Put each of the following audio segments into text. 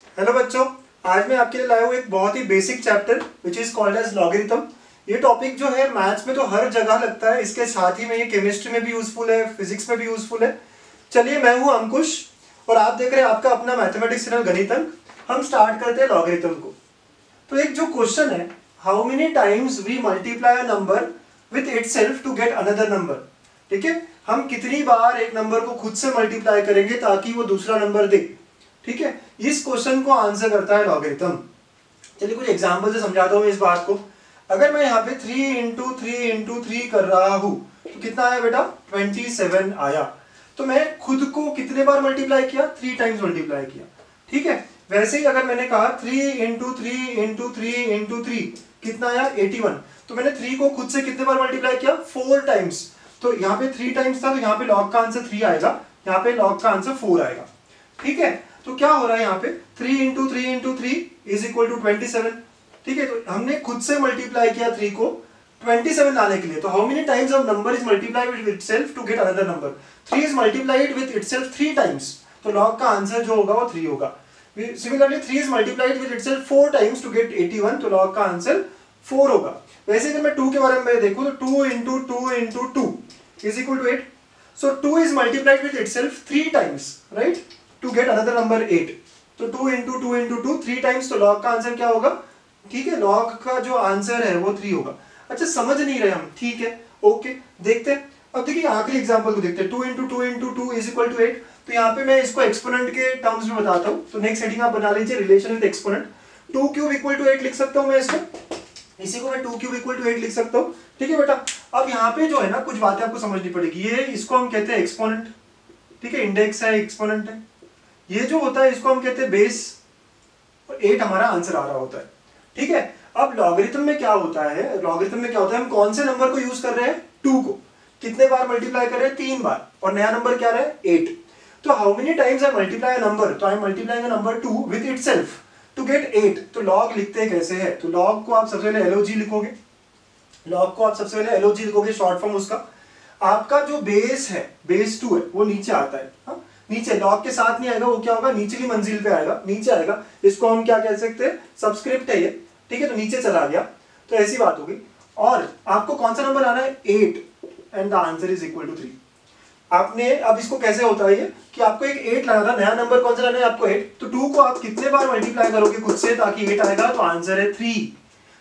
Hello बच्चों, आज मैं आपके लिए लाया हूँ एक बहुत ही basic chapter which is called as logarithm. ये टॉपिक जो है मैथ्स में तो हर जगह लगता है, इसके साथ ही में ये केमिस्ट्री में भी यूजफुल है, फिजिक्स में भी यूजफुल है। चलिए, मैं हूँ अंकुश और आप देख रहे हैं आपका अपना मैथमेटिक्स चैनल गणितंक। हम स्टार्ट करते हैं लॉगरिथम को। तो एक जो क्वेश्चन है, how many times we multiply a number with itself to get another number. ठीक है, हम कितनी बार एक नंबर को खुद से मल्टीप्लाई करेंगे ताकि वो दूसरा नंबर दे। ठीक है, इस क्वेश्चन को आंसर करता है लॉगरिथम। चलिए कुछ एग्जांपल से समझाता हूँ इस बात को। अगर मैं यहाँ पे 3 इंटू 3 इंटू 3 कर रहा हूँ तो कितना आया बेटा? 27 आया। तो मैं खुद को कितने बार मल्टीप्लाई किया? 3 टाइम्स मल्टीप्लाई किया। ठीक है, वैसे ही अगर मैंने कहा 3 इंटू 3 इंटू 3 इंटू 3 कितना आया? 81। तो मैंने 3 को खुद से कितने बार मल्टीप्लाई किया? 4 टाइम्स। तो यहाँ पे 3 टाइम्स था, तो यहाँ पे लॉग का आंसर 3 आएगा, यहाँ पे लॉग का आंसर 4 आएगा। ठीक है, तो क्या हो रहा है यहाँ पे? 3 into 3 into 3 is equal to 27। ठीक है, तो हमने खुद से मल्टीप्लाई किया 3 को 27 लाने के लिए। तो how many times a number is multiplied with itself to get another number? 3 is multiplied with itself 3 times, तो लॉग का आंसर जो होगा वो 3 होगा। Similarly 3 is multiplied with itself 4 times to get 81, तो लॉग का आंसर 4 होगा। वैसे अगर मैं 2 के बारे में देखूं तो 2 into 2 into 2 is equal to 8। So 2 is multiplied with itself 3 times, right, to get another number 8। तो 2 इंटू 2 इंटू 2 3 टाइम्स, तो लॉग का आंसर क्या होगा? ठीक है, लॉग का जो आंसर है वो 3 होगा। अच्छा, समझ नहीं रहे हम, ठीक है, ओके, देखते हैं। अब देखिए आखिरी एग्जांपल को देखते हैं। 2 into 2 into 2 is equal to 8। तो यहाँ पे मैं इसको एक्सपोनेंट के टर्म्स में बताता हूँ। तो नेक्स्ट हेडिंग आप बना लीजिए, relation with exponent. 2 cube equal to 8 लिख सकता हूँ मैं इसको, इसी को मैं 2 क्यूब इक्वल टू 8 लिख सकता हूँ। ठीक है बेटा, अब यहाँ पे जो है ना कुछ बातें आपको समझनी पड़ेगी। ये इसको हम कहते हैं एक्सपोनेंट, ठीक है, इंडेक्स है, एक्सपोनेंट है। ये जो होता है इसको हम कहते हैं बेस, और 8 हमारा आंसर आ रहा होता है। ठीक है, अब लॉगरिथम में क्या होता है? लॉगरिथम में क्या होता है, हम कौन से नंबर को यूज कर रहे हैं? 2 को कितने बार मल्टीप्लाई कर रहे हैं? 3 बार, और नया नंबर क्या रहा है? 8। तो how many times I multiply a number? तो I am multiplying a number 2 with itself to get 8। तो लॉग लिखते हैं कैसे है? तो लॉग को आप सबसे पहले LOG लिखोगे। लॉग को आप सबसे पहले LOG लिखोगे, शॉर्ट फॉर्म उसका। आपका जो बेस है, बेस 2 है, वो नीचे आता है। हाँ, नीचे, लॉग के साथ नहीं आएगा, वो क्या होगा? निचली मंजिल पे आएगा, नीचे आएगा। इसको हम क्या कह सकते हैं? सबस्क्रिप्ट है ये। ठीक है, तो नीचे चला गया, तो ऐसी बात होगी। और आपको कौन सा नंबर आना है? 8, and the answer is equal to 3। आपने, अब इसको कैसे होता है ये कि आपको एक 8 लाना था, नया नंबर कौन सा लाना है आपको? 8। तो 2 को आप कितने बार मल्टीप्लाई करोगे खुद से ताकि 8 आएगा? तो आंसर है 3।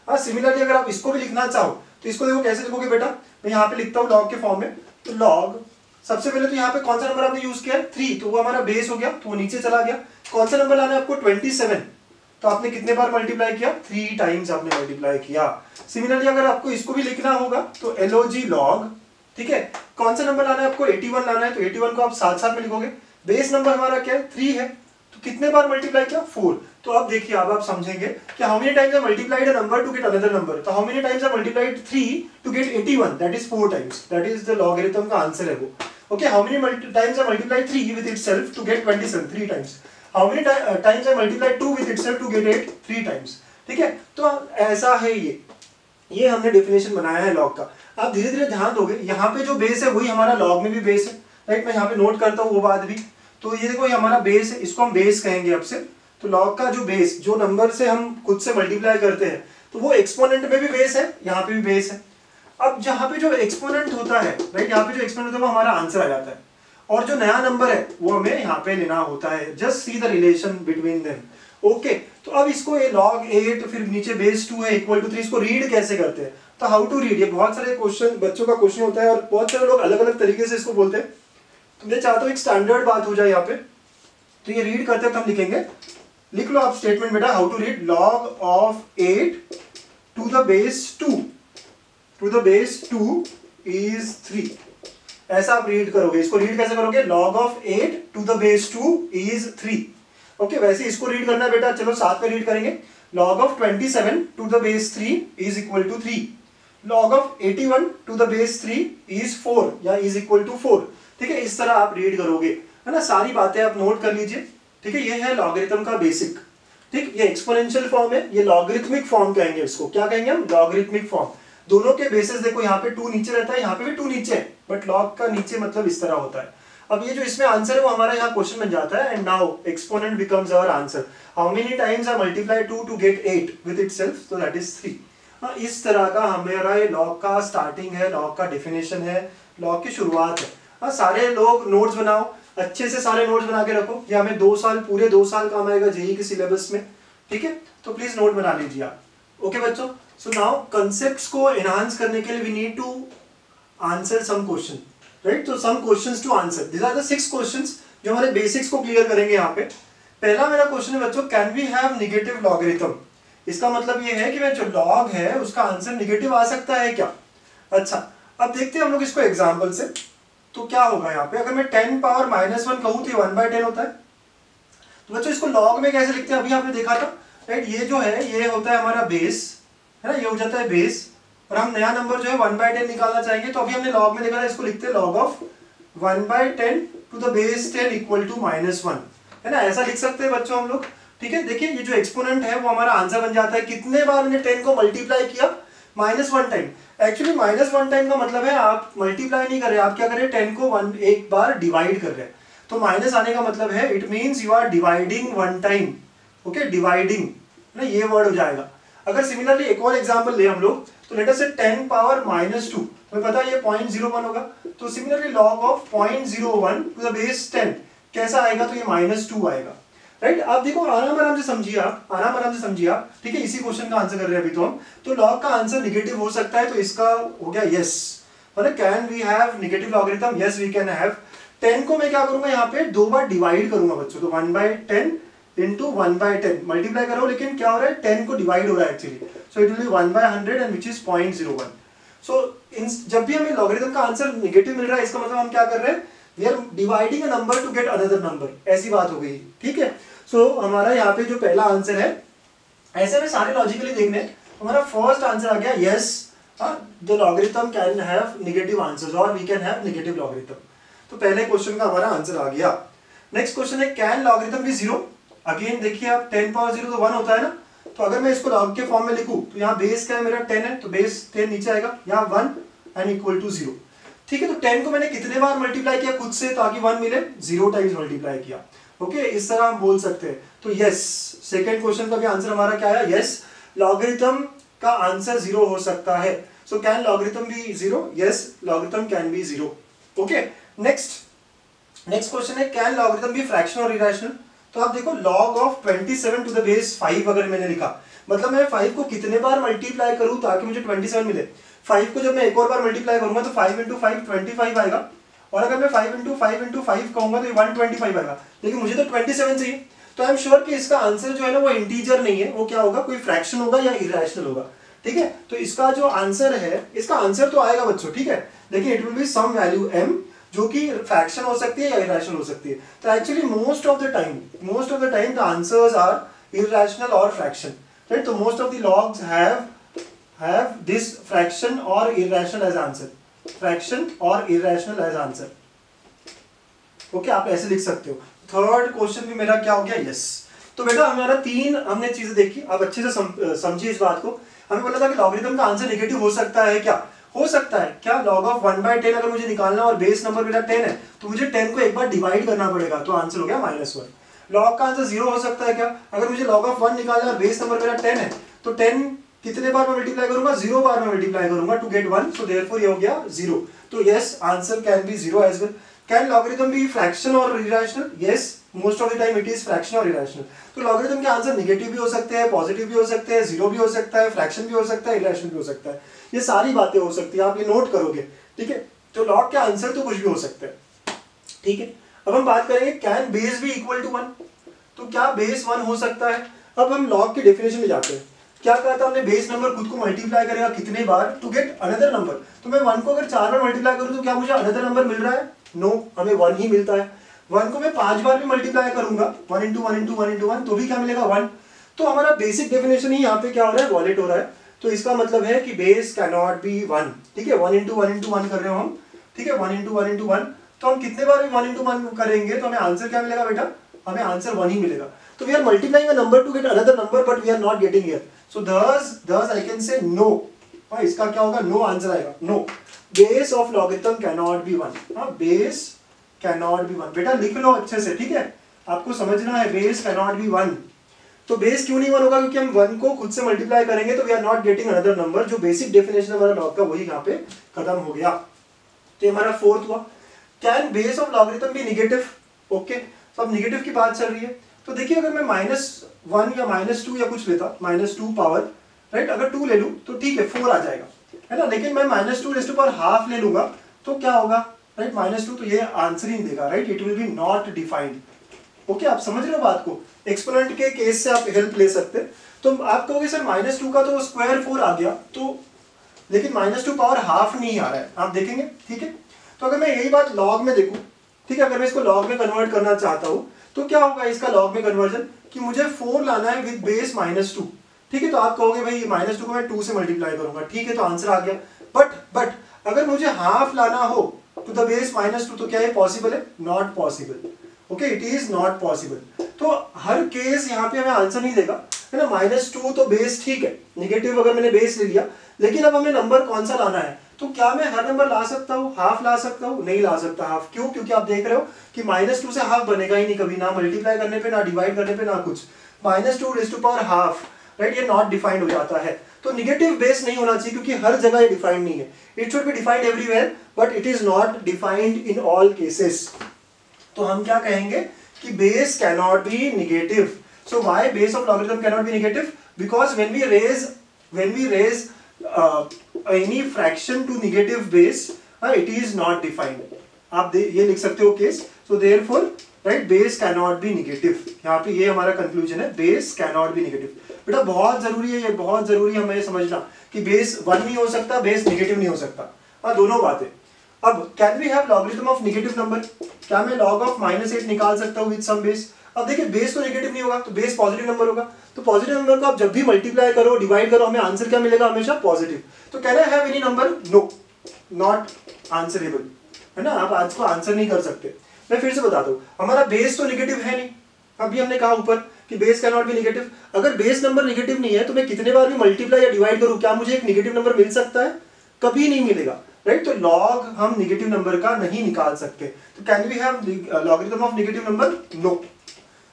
हाँ, सिमिलरली अगर आप इसको भी लिखना चाहो तो इसको देखो कैसे लिखोगे बेटा। मैं यहाँ पे लिखता हूँ लॉग के फॉर्म में। तो लॉग, सबसे पहले तो यहाँ पे कौन सा नंबर आपने यूज किया? 3, तो वो हमारा बेस हो गया, तो वो नीचे चला गया। कौन सा नंबर लाना है आपको? 27। तो आपने कितने बार मल्टीप्लाई किया? 3 टाइम्स आपने मल्टीप्लाई किया। सिमिलरली अगर आपको इसको भी लिखना होगा तो LOG लॉग। ठीक है, कौन सा नंबर लाना है आपको? 81 लाना है, तो 81 को आप साथ साथ में लिखोगे। बेस नंबर हमारा क्या है? 3 है, तो कितने बार मल्टीप्लाई किया? 4। तो अब देखिए, अब आप समझेंगे कि how many times I multiplied a number to get another number. तो how many times I multiplied 3 to get 81, that is 4 times. That is the logarithm का आंसर है वो। Okay, how many times I multiply 3 with itself to get 27, 3 times. How many times I multiply 2 with itself to get 8, 3 times. ठीक है, तो ऐसा है ये हमने डेफिनेशन बनाया है लॉग का। आप धीरे धीरे ध्यान दोगे, यहाँ पे जो बेस है वही हमारा लॉग में भी बेस है, राइट। मैं यहाँ पे नोट करता हूँ वो बात भी। तो ये देखो, ये हमारा बेस है, इसको हम बेस कहेंगे अब से। तो लॉग का जो बेस, जो नंबर से हम खुद से मल्टीप्लाई करते हैं, तो वो एक्सपोनेंट में भी बेस है, यहाँ पे भी बेस है। अब जहाँ पे जो एक्सपोनेंट होता है, राइट, यहाँ पे जो एक्सपोनेंट होता है वो हमारा आंसर आ जाता है, और जो नया नंबर है वो हमें यहाँ पे लेना होता है। Just see the relation between them. Okay, तो अब इसको ये log 8 फिर नीचे बेस 2 है इक्वल टू 3, इसको रीड कैसे करते हैं? तो हाउ टू रीड, ये बहुत सारे क्वेश्चन, बच्चों का क्वेश्चन होता है, और बहुत सारे लोग अलग अलग तरीके से इसको बोलते हैं। तो मैं चाहता हूँ एक स्टैंडर्ड बात हो जाए यहाँ पे। तो ये रीड करते वक्त हम लिखेंगे, लिख लो आप स्टेटमेंट बेटा, how to read log of 8 to the base 2 is 3। ऐसा आप रीड करोगे। इसको रीड कैसे करोगे? log of 8 to the base 2 is 3। Okay, वैसे इसको रीड करना है बेटा, चलो साथ में रीड करेंगे। log of 27 to the base 3 is equal to 3। log of 81 to the base 3 is 4 या is equal to 4। ठीक है, इस तरह आप रीड करोगे, है ना। सारी बातें आप नोट कर लीजिए। ठीक है, ये है लॉगरिथम का बेसिक। ठीक, ये एक्सपोनेंशियल फॉर्म है, ये लॉगरिथमिक फॉर्म कहेंगे इसको। क्या कहेंगे हम? Logarithmic form. दोनों के बेसिस देखो, यहाँ पे 2 नीचे रहता है, यहाँ पे भी 2 नीचे है, बट लॉग का नीचे मतलब इस तरह होता है। अब ये जो इसमें आंसर है वो हमारा यहाँ क्वेश्चन बन जाता है, and now exponent becomes our answer. How many times I multiply 2 to get 8 with itself, so that is 3। हाँ, इस तरह का हमारा ये लॉग का स्टार्टिंग है, लॉग का डेफिनेशन है, लॉग की शुरुआत है। हाँ, सारे लोग नोट्स बनाओ, अच्छे से सारे नोट्स बना के रखो, ये हमें 2 साल पूरे 2 साल काम आएगा जेईई के सिलेबस में, ठीक है। तो प्लीज नोट बना लीजिए आप। ओके बच्चों, सो नाउ कंसेप्ट्स को एनहांस करने के लिए we need to answer some question, right. तो some questions to answer, this are the 6 questions जो हमारे बेसिक्स को क्लियर करेंगे यहाँ पे। पहला मेरा क्वेश्चन है बच्चों, can we have negative logarithm. इसका मतलब ये है कि मैं जो लॉग है उसका आंसर नेगेटिव आ सकता है क्या। अच्छा, अब देखते हैं हम लोग इसको एग्जाम्पल से। तो क्या होगा यहाँ पे, अगर मैं 10 पावर -1 कहूँ तो 1/10 होता है। तो बच्चों इसको लॉग में कैसे लिखते हैं, अभी आपने देखा था, राइट। ये जो है ये होता है हमारा बेस, है ना, ये हो जाता है बेस, और हम नया नंबर जो है 1/10 निकालना चाहेंगे, तो अभी हमने लॉग में देखा था, इसको लिखते हैं log of 1/10 to the base 10 equal to -1, है ना, ऐसा लिख सकते हैं बच्चों हम लोग, ठीक है। देखिए ये जो एक्सपोनेंट है वो हमारा आंसर बन जाता है। कितने बार हमने 10 को मल्टीप्लाई किया, -1 टाइम। एक्चुअली -1 टाइम का मतलब है आप मल्टीप्लाई नहीं कर रहे, आप क्या कर रहे हैं, 10 को एक बार डिवाइड कर रहे हैं। तो माइनस आने का मतलब है it means you are dividing 1 time, okay, dividing, ना, ये वर्ड हो जाएगा। अगर सिमिलरली एक और एग्जांपल ले हम लोग, तो लेट अस से 10 पावर -2, हमें पता है ये 0.01 होगा। तो similarly log of 0.01 to the base 10 कैसा आएगा, तो ये -2 आएगा, राइट। आप देखो, आराम से समझिए आप, आराम से समझिए आप, ठीक है। इसी क्वेश्चन का आंसर कर रहे हैं अभी तो हम। तो लॉग का आंसर नेगेटिव हो सकता है, तो इसका हो गया यस, मतलब can we have negative logarithm, yes we can have. 10 को मैं क्या करूंगा यहाँ पे 2 बार डिवाइड करूंगा बच्चों, तो 1/10 इंटू 1/10 मल्टीप्लाई करो, लेकिन क्या हो रहा है, 10 को डिवाइड हो रहा है actually, so it will B 1/100 and which is 0.01। सो जब भी हमें लॉगरिथम का आंसर नेगेटिव मिल रहा है, इसका मतलब हम क्या कर रहे हैं, we are dividing a number to get another number, ऐसी बात हो गई, ठीक है। सो हमारा यहाँ पे जो पहला आंसर है, ऐसे में सारे लॉजिकली देखने, हमारा फर्स्ट आंसर आ गया yes, the logarithm can have negative answers और we can have negative logarithm. तो पहले क्वेश्चन का हमारा आंसर आ गया। नेक्स्ट क्वेश्चन है, कैन लॉगरिथम बी 0। अगेन देखिए आप, 10 पावर 0 तो 1 होता है ना, तो अगर मैं इसको लॉग के फॉर्म में लिखूं, तो यहाँ बेस क्या है मेरा 10 है, तो बेस 10 नीचे आएगा, यहाँ 1 एंड इक्वल टू 0, ठीक है। तो 10 को मैंने कितने बार मल्टीप्लाई किया खुद से ताकि 1 मिले, 0 टाइम्स मल्टीप्लाई किया, ओके, इस तरह हम बोल सकते हैं। तो यस, सेकेंड क्वेश्चन का भी आंसर हमारा क्या है, यस, लॉगरिथम का आंसर 0 हो सकता है। So can logarithm be 0, yes, logarithm can be 0, okay. Next question है, कैन लॉगरिथम बी फ्रैक्शन और इरेशनल। तो आप देखो, log of 27 to the base 5 अगर मैंने लिखा, मतलब मैं 5 को कितने बार मल्टीप्लाई करूं ताकि मुझे 27 मिले। 5 को जब मैं एक और बार मल्टीप्लाई करूंगा तो 5 × 5 25 आएगा, और अगर मैं 5 × 5 × 5 कहूंगा तो 125 आएगा, लेकिन मुझे तो 27 चाहिए। तो आई एम श्योर कि इसका आंसर जो है ना वो इंटीजर नहीं है, वो क्या होगा, कोई फ्रैक्शन होगा या इरेशनल होगा, ठीक है। तो इसका जो आंसर है, इसका आंसर तो आएगा बच्चों, ठीक है, लेकिन it will be some value m, जो कि फ्रैक्शन हो सकती है या इरेशनल हो सकती है। तो actually most of the time the answers are irrational और फ्रैक्शन, राइट। तो most of the logs have this fraction और इरेशनल एज आंसर, फ्रैक्शन और इरेशनल एज आंसर, ओके, आप ऐसे लिख सकते हो। थर्ड क्वेश्चन भी मेरा क्या हो गया, यस। तो बेटा हमारा 3 हमने चीजें देखी, अब अच्छे से समझिए इस बात को। हमें बोला था कि लॉगरिथम का आंसर नेगेटिव हो सकता है क्या, हो सकता है क्या। लॉग ऑफ 1/10 अगर मुझे निकालना और बेस नंबर मेरा 10 है, तो मुझे 10 को एक बार डिवाइड करना पड़ेगा, तो आंसर हो गया -1। लॉग का आंसर 0 हो सकता है क्या, अगर मुझे लॉग ऑफ 1 निकालना और बेस नंबर मेरा 10 है, तो 10 कितने बार मैं मल्टीप्लाई करूंगा, 0 बार मैं मल्टीप्लाई करूंगा टू गेट 1, सो देयरफॉर ये हो गया 0। तो yes, answer can be 0 as well. Can logarithm be fraction और irrational, yes, most of the time it is fraction और इरेशनल। तो लॉगरिथम के आंसर नेगेटिव भी हो सकते हैं, पॉजिटिव भी हो सकते हैं, 0 भी हो सकता है, फ्रैक्शन भी हो सकता है, इरेशनल भी हो सकता है, ये सारी बातें हो सकती है, आप ये नोट करोगे, ठीक है। तो लॉग के आंसर तो कुछ भी हो सकते हैं, ठीक है। अब हम बात करेंगे, can base be equal to 1। तो क्या बेस 1 हो सकता है। अब हम लॉग की डेफिनेशन में जाते हैं। क्या कहा था हमने, बेस नंबर खुद को मल्टीप्लाई करेगा कितने बार टू गेट अनदर नंबर। तो मैं 1 को अगर 4 बार मल्टीप्लाई करूं तो क्या मुझे अनदर नंबर मिल रहा है, नो, हमें 1 ही मिलता है। 1 को मैं 5 बार भी मल्टीप्लाई करूंगा, 1 × 1 × 1 × 1, तो भी क्या मिलेगा, 1। तो हमारा बेसिक डेफिनेशन ही यहाँ पे क्या हो रहा है, वॉलेट हो रहा है। तो इसका मतलब है कि बेस कैन नॉट बी 1, ठीक है। 1 × 1 × 1 कर रहे हो हम, ठीक है, 1 × 1 × 1। तो हम कितने बार भी 1 × 1 करेंगे तो हमें आंसर क्या मिलेगा बेटा, हमें आंसर 1 ही मिलेगा। तो we are multiplying a number to get another number, but we are not getting here, so thus I can say no। इसका क्या होगा, नो आंसर आएगा, no. Base of logarithm can not be 1, base can not be 1। बेटा लिख लो अच्छे से, ठीक है, आपको समझना है, बेस कैन नॉट बी 1। तो बेस क्यों नहीं 1 होगा, क्योंकि हम 1 को खुद से मल्टीप्लाई करेंगे तो we are not getting another number. जो बेसिक डेफिनेशन हमारा लॉग का वही यहाँ पे खत्म हो गया। तो ये हमारा फोर्थ हुआ। Can base of logarithm be negative? Okay, तो अब निगेटिव की बात चल रही है, तो देखिए अगर मैं -1 या -2 या कुछ लेता, -2 पावर, राइट, अगर 2 ले लूँ तो ठीक है 4 आ जाएगा, है ना, लेकिन मैं -2 ले लूंगा तो क्या होगा, राइट, -2, तो ये आंसर ही नहीं देगा, right, it will B not defined. Okay, आप समझ रहे हो बात को, एक्सपोनेंट के केस से आप हेल्प ले सकते हैं। तो आप कहोगे सर -2 का तो स्क्वायर 4 आ गया, तो लेकिन -2 पावर हाफ नहीं आ रहा है, आप देखेंगे, ठीक है। तो अगर मैं यही बात लॉग में देखूं, ठीक है, अगर मैं इसको लॉग में कन्वर्ट करना चाहता हूं तो क्या होगा इसका लॉग में कन्वर्जन, कि मुझे 4 लाना है विद बेस -2, ठीक है। तो आप कहोगे भाई -2 को मैं 2 से मल्टीप्लाई करूंगा, ठीक है, तो आंसर आ गया। बट अगर मुझे हाफ लाना हो टू द बेस -2, तो क्या ये पॉसिबल है? Not possible. Okay, it is not possible. तो हर केस यहाँ पे हमें आंसर नहीं देगा, है ना। -2 तो बेस ठीक है, निगेटिव अगर मैंने बेस ले लिया, लेकिन अब हमें नंबर कौन सा लाना है, तो क्या मैं हर नंबर ला सकता हूँ, हाफ ला सकता हूँ? नहीं ला सकता हाफ। क्यों? क्योंकि आप देख रहे हो कि -2 से हाफ बनेगा ही नहीं कभी, ना मल्टीप्लाई करने पे, ना डिवाइड करने पे, ना कुछ। -2 राइट, ये नॉट डिफाइंड हो जाता है। तो निगेटिव बेस नहीं होना चाहिए, क्योंकि हर जगह ये डिफाइंड नहीं है। It should be defined everywhere, but it is not defined in all cases. तो हम क्या कहेंगे कि base cannot be negative. So why base of logarithm cannot be negative? Because when we raise any fraction to negative base, it is not defined। आप ये लिख सकते हो case. so therefore right, base cannot be negative। यहाँ पे ये हमारा conclusion है, base cannot be negative। बेटा बहुत जरूरी है, ये बहुत जरूरी है हमें ये समझना कि बेस 1 नहीं हो सकता, बेस नेगेटिव नहीं हो सकता, हाँ, दोनों बातें। अब can we have logarithm of negative number? क्या मैं log ऑफ -8 निकाल सकता हूँ विद सम बेस? अब देखिए बेस तो नेगेटिव नहीं होगा, तो बेस पॉजिटिव नंबर होगा। तो पॉजिटिव नंबर को आप जब भी मल्टीप्लाई करो, डिवाइड करो, हमें आंसर क्या मिलेगा? हमेशा पॉजिटिव। तो can I have any number? No, not answerable, है ना, आप आज को आंसर नहीं कर सकते। मैं फिर से बता दूं, हमारा बेस तो नेगेटिव है नहीं, अभी हमने कहा ऊपर कि base can not B negative. अगर बेस नंबर नेगेटिव नहीं है तो मैं कितने बार भी मल्टीप्लाई या डिवाइड करूं, क्या मुझे एक नेगेटिव नंबर मिल सकता है? कभी नहीं मिलेगा, राइट। तो लॉग हम नेगेटिव नंबर का नहीं निकाल सकते। तो can we have logarithm of negative number? No.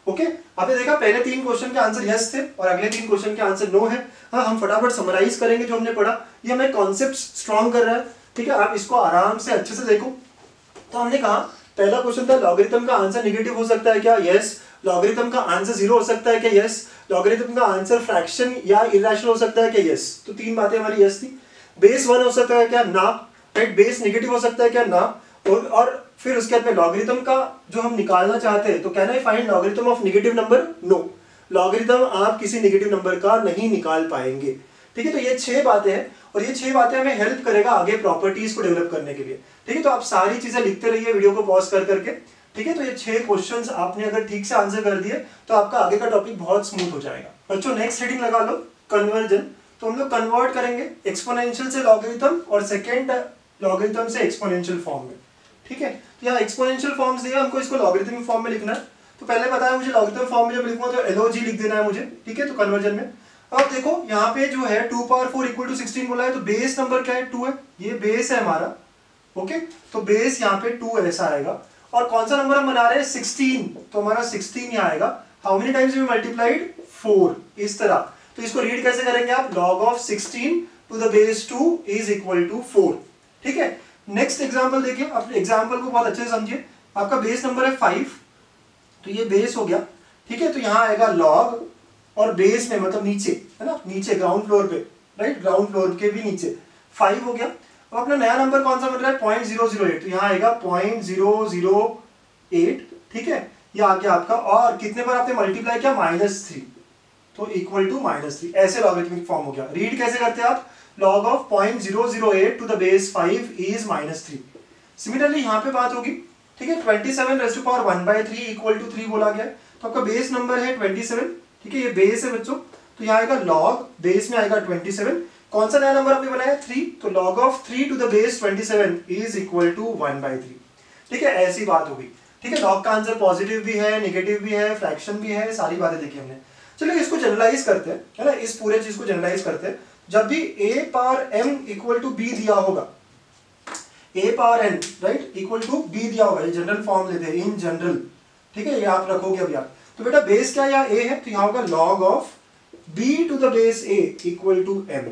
Okay, आपने देखा पहले 3 क्वेश्चन के आंसर यस थे और अगले 3 क्वेश्चन के आंसर नो है। हाँ, हम फटाफट समराइज करेंगे जो हमने पढ़ा, ये हमें कॉन्सेप्ट स्ट्रॉन्ग कर रहा है, ठीक है। आप इसको आराम से अच्छे से देखो। तो हमने कहा पहला क्वेश्चन था लॉगरिथम का आंसर नेगेटिव हो सकता है क्या? यस। लॉगरिथम का आंसर 0 हो सकता है क्या? यस। लॉगरिथम का आंसर फ्रैक्शन या इरैशनल हो सकता है क्या? यस। तो 3 बातें हमारी यस थी। बेस 1 हो सकता है क्या? ना। राइट, बेस नेगेटिव हो सकता है क्या? ना। और फिर उसके बाद में लॉगरिथम का जो हम निकालना चाहते हैं, तो can I find logarithm of negative number? No, logarithm आप किसी नेगेटिव नंबर का नहीं निकाल पाएंगे, ठीक है। तो ये 6 बातें हैं और ये 6 बातें हमें हेल्प करेगा आगे प्रॉपर्टीज को डेवलप करने के लिए, ठीक है। तो आप सारी चीजें लिखते रहिए वीडियो को पॉज कर करके, ठीक है। तो ये 6 क्वेश्चंस आपने अगर ठीक से आंसर कर दिए तो आपका आगे का टॉपिक बहुत स्मूथ हो जाएगा। बच्चों नेक्स्ट रीडिंग लगा लो, कन्वर्जन। तो हम लोग कन्वर्ट करेंगे एक्सपोनेंशियल से लॉगरिथम और सेकेंड लॉगरिथम से एक्सपोनेंशियल फॉर्म में, ठीक है। तो यहाँ एक्सपोनेंशियल फॉर्म्स दिया, हमको इसको लॉगरिथमिक फॉर्म में लिखना है। तो पहले बताया मुझे लॉगरिथम फॉर्म में जब लिखूंगा तो LOG लिख देना है मुझे, ठीक है। तो कन्वर्जन में अब देखो यहाँ पे जो है 2 पावर 4 इक्वल टू 16 बोला है, तो बेस नंबर क्या है? 2 है, ये बेस है हमारा, ओके। तो बेस यहाँ पे 2 ऐसा आएगा और कौन सा नंबर हम बना रहे हैं? 16, तो हमारा 16 यहाँ आएगा। How many times we multiplied? 4, इस तरह। तो इसको रीड कैसे करेंगे आप? log of 16 to the base 2 is equal to 4, ठीक है। नेक्स्ट एग्जाम्पल देखिए, अपने एग्जाम्पल को बहुत अच्छे से समझिए। आपका बेस नंबर है 5, तो ये बेस हो गया, ठीक है। तो यहाँ आएगा log और बेस में मतलब नीचे, है ना, नीचे ग्राउंड फ्लोर पे, राइट, ग्राउंड फ्लोर के भी नीचे 5 हो गया। अब अपना नया नंबर कौन सा बन रहा है? 0.008, तो यहाँ आएगा 0.008, ठीक है। ये आ गया आपका, और कितने बार आपने मल्टीप्लाई किया? -3, तो इक्वल टू -3, ऐसे लॉगरिथमिक फॉर्म हो गया। रीड कैसे करते हैं आप? log of 0.008 to the base 5 is -3। Similarly यहाँ पे बात होगी, ठीक है। 27 raise to power 1/3 equal to 3 बोला गया है, तो आपका बेस नंबर है 27, ठीक है। ये बेस है बच्चों, तो यहाँ आएगा log, बेस में आएगा 27, कौन सा नया नंबर आपने बनाया? 3, तो log of 3 to the base 27 is equal to 1/3, ठीक है। ऐसी बात होगी, ठीक है। log का आंसर पॉजिटिव भी है, नेगेटिव भी है, फ्रैक्शन भी है, सारी बातें देखी हमने। चलिए इसको जनरलाइज करते हैं, है ना, इस पूरे चीज को जनरलाइज करते हैं। जब भी a power m equal to b दिया होगा, a power n right equal to b दिया होगा, ये जनरल फॉर्म लेते हैं इन जनरल, ठीक है, ये आप रखोगे अभी आप। तो बेटा बेस क्या यहाँ a है, तो यहाँ होगा log of b to the base a equal to m,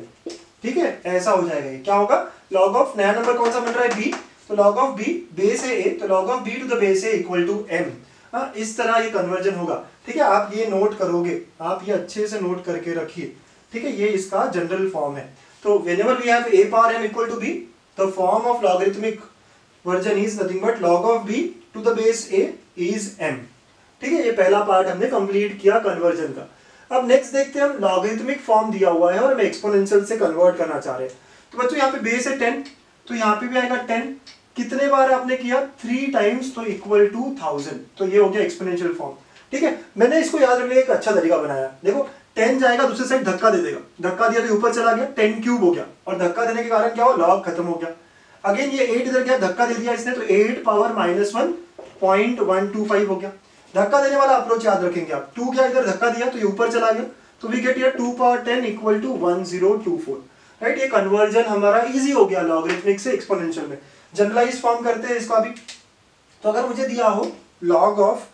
ठीक है, ऐसा हो जाएगा। ये क्या होगा, log ऑफ नया नंबर कौन सा बन रहा है b, तो log ऑफ b बेस है a, तो log of b to the base a equal to m। हाँ, इस तरह ये कन्वर्जन होगा, ठीक है। आप ये नोट करोगे, आप ये अच्छे से नोट करके रखिए, ठीक है, ये इसका जनरल फॉर्म है। तो whenever we have a power m equal to b, the form of logarithmic version is nothing but log of b to the base a is m, ठीक है। ये पहला पार्ट हमने कंप्लीट किया कन्वर्जन का। अब नेक्स्ट देखते हैं हम, लॉगरिथमिक फॉर्म दिया हुआ है और हमें एक्सपोनेंशियल से कन्वर्ट करना चाह रहे हैं। तो बच्चों यहाँ पे बेस है 10, तो यहाँ पे भी आएगा 10, कितने बार आपने किया 3 टाइम्स, तो इक्वल टू 1000, तो ये हो गया एक्सपोनेंशियल फॉर्म, ठीक है। मैंने इसको याद रखने का एक अच्छा तरीका बनाया, देखो 10 जाएगा दूसरे साइड धक्का दे देगा, धक्का दिया तो ऊपर चला गया, 10 क्यूब हो गया, और धक्का देने के कारण क्या हो, लॉग खत्म हो गया। अगेन ये 8 इधर गया, धक्का दे दिया इसने, तो 8 पावर -1 0.125 हो गया। धक्का देने वाला अप्रोच याद रखेंगे आप, 2 गया इधर धक्का दिया तो ये ऊपर चला गया, तो we get here 2 power 10 equal to 1024, right. ये कन्वर्जन हमारा इजी हो गया लॉगरिथमिक से एक्सपोनेंशियल में। जनरलाइज फॉर्म करते हैं इसका भी, तो अगर मुझे दिया हो log of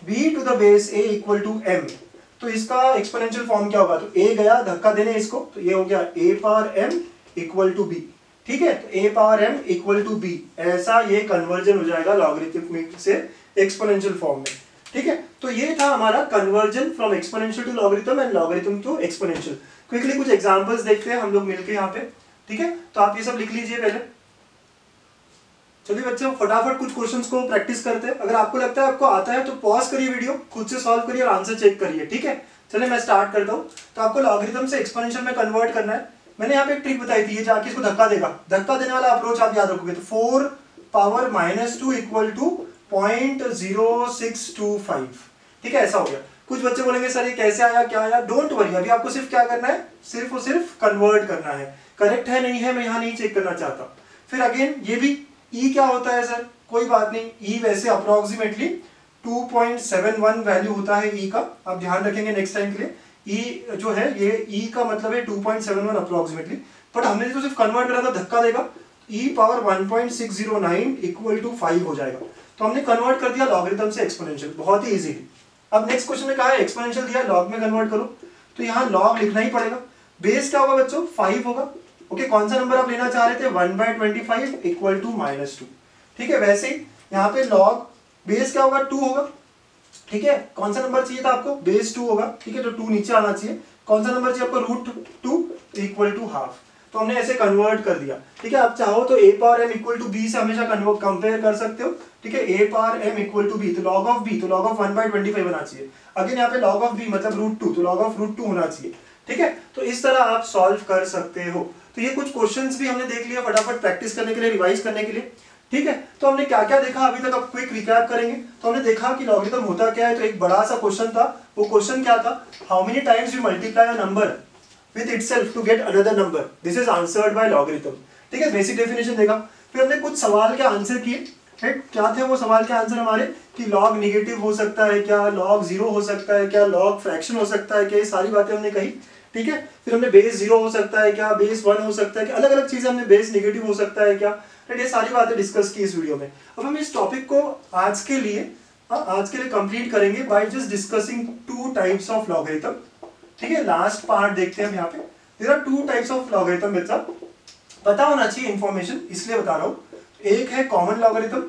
b to the base a equal to m, तो इसका एक्सपोनेंशियल फॉर्म क्या होगा, तो a गया धक्का देने इसको, तो ये हो गया a power m equal to b, ठीक है, तो a power m equal to b, ऐसा ये कन्वर्जन हो जाएगा लॉगरिथमिक से एक्सपोनेंशियल फॉर्म में, ठीक है। तो ये था हमारा conversion from exponential to logarithm and logarithm to exponential. Quickly कुछ एग्जांपल्स देखते हैं हम लोग मिलके यहाँ पे, ठीक है। तो आप ये सब लिख लीजिए पहले। चलिए बच्चों फटाफट कुछ क्वेश्चंस को प्रैक्टिस करते हैं। अगर आपको लगता है आपको आता है तो पॉज करिए वीडियो, खुद से सॉल्व करिए और आंसर चेक करिए, ठीक है। चलिए मैं स्टार्ट करता हूँ। तो आपको लॉगरिथम से एक्सपोनेंशियल में कन्वर्ट करना है। मैंने यहाँ पे एक ट्रिक बताई थी, ये जाके इसको धक्का देगा, धक्का देने वाला अप्रोच आप याद रखोगे, तो 4 पावर -2 इक्वल टू 0.0625, ठीक है, ऐसा हो गया। कुछ बच्चे बोलेंगे सर ये कैसे आया, क्या आया, डोंट वरी, अभी आपको सिर्फ क्या करना है, सिर्फ और सिर्फ कन्वर्ट करना है। करेक्ट है नहीं है मैं यहाँ नहीं चेक करना चाहता। फिर अगेन ये भी E क्या होता है सर, कोई बात नहीं, E वैसे अप्रोक्सीमेटली 2.71 वैल्यू होता है E का, आप ध्यान रखेंगे नेक्स्ट टाइम के लिए। E जो है ये E का मतलब है 2.71 अप्रोक्सीमेटली, बट हमने तो सिर्फ कन्वर्ट करा था, धक्का देगा, E पावर 1.609 इक्वल टू 5 हो जाएगा। तो हमने कन्वर्ट कर दिया लॉगरिथम से एक्सपोनेंशियल, बहुत ही इजीली। अब नेक्स्ट क्वेश्चन में कहा है एक्सपोनेंशियल दिया लॉग में कन्वर्ट करो, तो यहाँ लॉग लिखना ही पड़ेगा। बेस क्या होगा बच्चों, 5 होगा, ओके। कौन सा नंबर आप लेना चाह रहे थे, 1/25 इक्वल टू -2, ठीक है। वैसे ही यहाँ पे लॉग बेस क्या होगा, 2 होगा, ठीक है। कौन सा नंबर चाहिए था आपको, बेस 2 होगा, ठीक है, तो 2 नीचे आना चाहिए। कौन सा नंबर चाहिए आपको, √2 इक्वल टू हाफ, तो हमने ऐसे कन्वर्ट कर दिया, ठीक है। आप चाहो तो a power m equal to b से हमेशा कंपेयर कर सकते हो, ठीक है। a power m equal to b, तो log ऑफ b, तो log ऑफ 1/25 होना चाहिए। अगेन यहाँ पे log ऑफ b मतलब √2, तो log ऑफ √2 होना चाहिए, ठीक है। तो इस तरह आप सॉल्व कर सकते हो। तो ये कुछ क्वेश्चंस भी हमने देख लिया फटाफट प्रैक्टिस करने के लिए, रिवाइज करने के लिए, ठीक है। तो हमने क्या क्या देखा अभी तक, अब क्विक रिकैप करेंगे। तो हमने देखा कि लॉगरिथम होता क्या है, तो एक बड़ा सा क्वेश्चन था, वो क्वेश्चन क्या था, how many times you multiply a number with itself to get another number, this is answered by logarithm, ठीक है। बेसिक डेफिनेशन देखा, फिर हमने कुछ सवाल के आंसर किए, राइट। क्या थे वो सवाल के आंसर हमारे, कि लॉग नेगेटिव हो सकता है क्या, लॉग 0 हो सकता है क्या, लॉग फ्रैक्शन हो सकता है क्या, ये सारी बातें हमने कही, ठीक है। फिर हमने बेस 0 हो सकता है क्या, बेस 1 हो सकता है क्या, अलग अलग चीजें हमने, बेस नेगेटिव हो सकता है क्या, राइट। ये सारी बातें डिस्कस की इस वीडियो में। अब हम इस टॉपिक को आज के लिए कंप्लीट करेंगे by just discussing 2 types of logarithm, ठीक है। लास्ट पार्ट देखते हैं हम यहाँ पे। There are 2 types of logarithm, बच्चा पता होना चाहिए इन्फॉर्मेशन, इसलिए बता रहा हूं। एक है कॉमन लॉगरिथम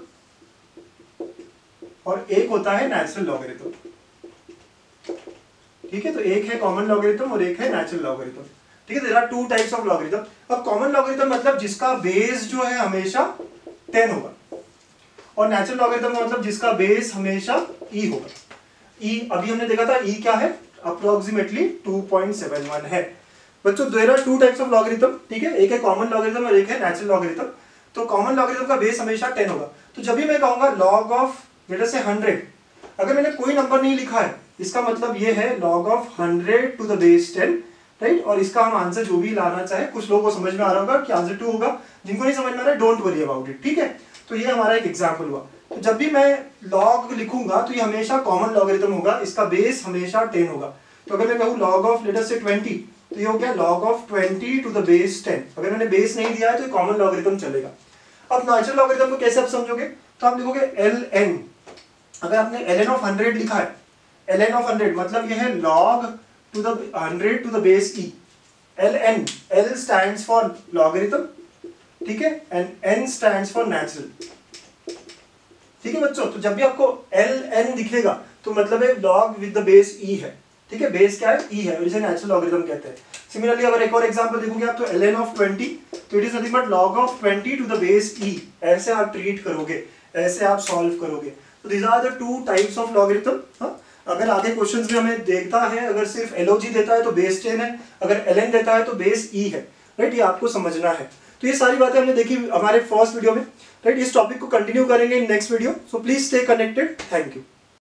और एक होता है नेचुरल लॉगरिथम, ठीक है। तो एक है कॉमन लॉगरिथम और एक है नेचुरल लॉगरिथम, ठीक है। There are 2 types of logarithm. अब कॉमन लॉगरिथम मतलब जिसका बेस जो है हमेशा 10 होगा, और नेचुरल लॉगरिथम मतलब जिसका बेस हमेशा e होगा। e अभी हमने देखा था e क्या है, अप्रोक्सीमेटली 2.71 है। बच्चों there are 2 types of logarithm, ठीक है। एक है कॉमन लॉगरिथम और एक है नेचुरल लॉगरिथम। तो कॉमन लॉगरिथम का बेस हमेशा 10 होगा। तो जब भी मैं कहूंगा log ऑफ लेट अस से 100, अगर मैंने कोई नंबर नहीं लिखा है, इसका मतलब ये है log of 100 to the base 10, right. और इसका हम आंसर जो भी लाना चाहे, कुछ लोगों को समझ में आ रहा होगा कि आंसर 2 होगा, जिनको नहीं समझ में आ रहा है डोंट वरी अबाउट इट, ठीक है। तो ये हमारा एक एग्जाम्पल हुआ। तो जब भी मैं log लिखूंगा तो ये हमेशा कॉमन लॉगरिथम होगा, इसका बेस हमेशा 10 होगा। तो अगर मैं कहूँ log ऑफ लेट अस से 20, तो ये हो गया log of 20 to the base 10। अगर मैंने बेस नहीं दिया है तो कॉमन लॉगरिथम चलेगा। अब नेचुरल लॉगरिथम को कैसे आप समझोगे, तो आप लिखोगे ln, अगर आपने ln ऑफ 100 लिखा है, ln ऑफ 100 मतलब यह है log to the 100 to the base e, ln, l stands for logarithm, ठीक है, and n stands for natural, ठीक है बच्चों। तो जब भी आपको ln दिखेगा तो मतलब है log with the base e है, ठीक है, बेस क्या है, e है, और इसे नेचुरल लॉगरिथम कहते हैं। सिमिलरली अगर एक और एग्जांपल देखोगे आप, तो ln ऑफ 20, तो it is nothing but log of 20 to the base e, ऐसे आप ट्रीट करोगे, ऐसे आप सॉल्व करोगे। तो this are the two types of logarithm. हाँ, अगर आगे क्वेश्चंस में हमें देखता है, अगर सिर्फ LOG देता है तो बेस 10 है, अगर ln देता है तो बेस e है, राइट, ये आपको समझना है। तो ये सारी बातें हमने देखी हमारे फर्स्ट वीडियो में, राइट। इस टॉपिक को कंटिन्यू करेंगे in next video, so please stay connected. Thank you.